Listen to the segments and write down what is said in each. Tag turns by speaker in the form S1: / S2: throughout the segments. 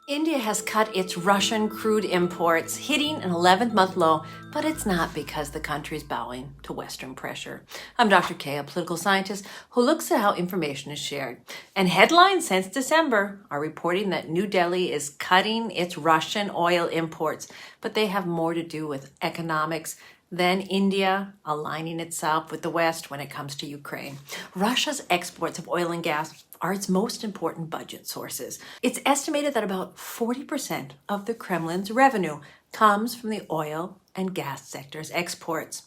S1: India has cut its Russian crude imports, hitting an 11th-month low, but it's not because the country's bowing to Western pressure. I'm Dr. Kay, a political scientist who looks at how information is shared. And headlines since December are reporting that New Delhi is cutting its Russian oil imports, but they have more to do with economics than India aligning itself with the West when it comes to Ukraine. Russia's exports of oil and gas are its most important budget sources. It's estimated that about 40% of the Kremlin's revenue comes from the oil and gas sector's exports.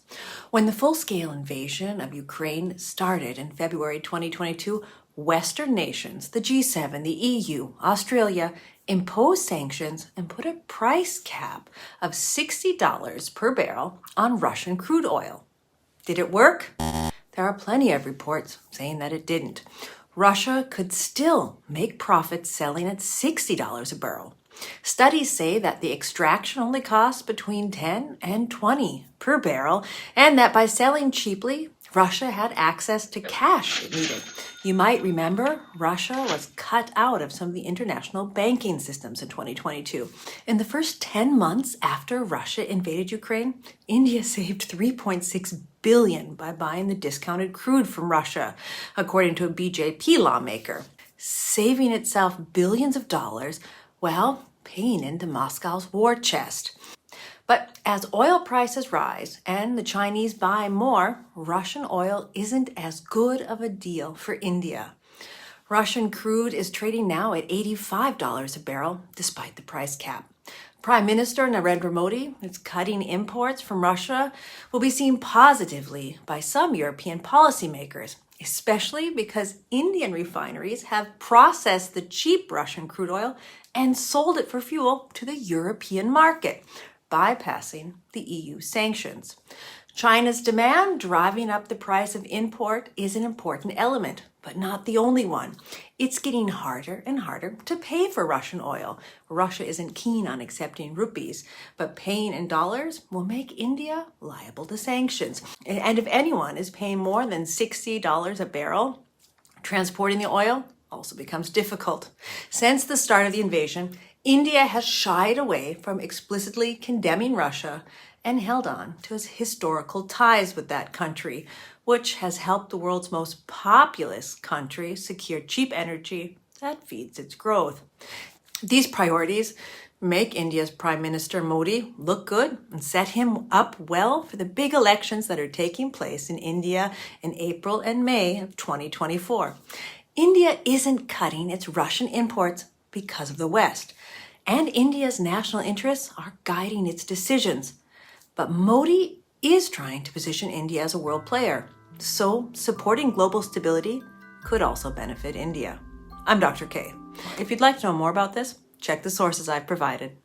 S1: When the full-scale invasion of Ukraine started in February 2022, Western nations, the G7, the EU, Australia, imposed sanctions and put a price cap of $60 per barrel on Russian crude oil. Did it work? There are plenty of reports saying that it didn't. Russia could still make profits selling at $60 a barrel. Studies say that the extraction only costs between 10 and 20 per barrel, and that by selling cheaply, Russia had access to cash it needed. You might remember Russia was cut out of some of the international banking systems in 2022. In the first 10 months after Russia invaded Ukraine, India saved $3.6 billion by buying the discounted crude from Russia, according to a BJP lawmaker, saving itself billions of dollars while paying into Moscow's war chest. But as oil prices rise and the Chinese buy more, Russian oil isn't as good of a deal for India. Russian crude is trading now at $85 a barrel, despite the price cap. Prime Minister Narendra Modi is cutting imports from Russia will be seen positively by some European policymakers, especially because Indian refineries have processed the cheap Russian crude oil and sold it for fuel to the European market, bypassing the EU sanctions. China's demand driving up the price of import is an important element, but not the only one. It's getting harder and harder to pay for Russian oil. Russia isn't keen on accepting rupees, but paying in dollars will make India liable to sanctions. And if anyone is paying more than $60 a barrel, transporting the oil also becomes difficult. Since the start of the invasion, India has shied away from explicitly condemning Russia and held on to its historical ties with that country, which has helped the world's most populous country secure cheap energy that feeds its growth. These priorities make India's Prime Minister Modi look good and set him up well for the big elections that are taking place in India in April and May of 2024. India isn't cutting its Russian imports because of the West, and India's national interests are guiding its decisions. But Modi is trying to position India as a world player, so supporting global stability could also benefit India. I'm Dr. Kay. If you'd like to know more about this, check the sources I've provided.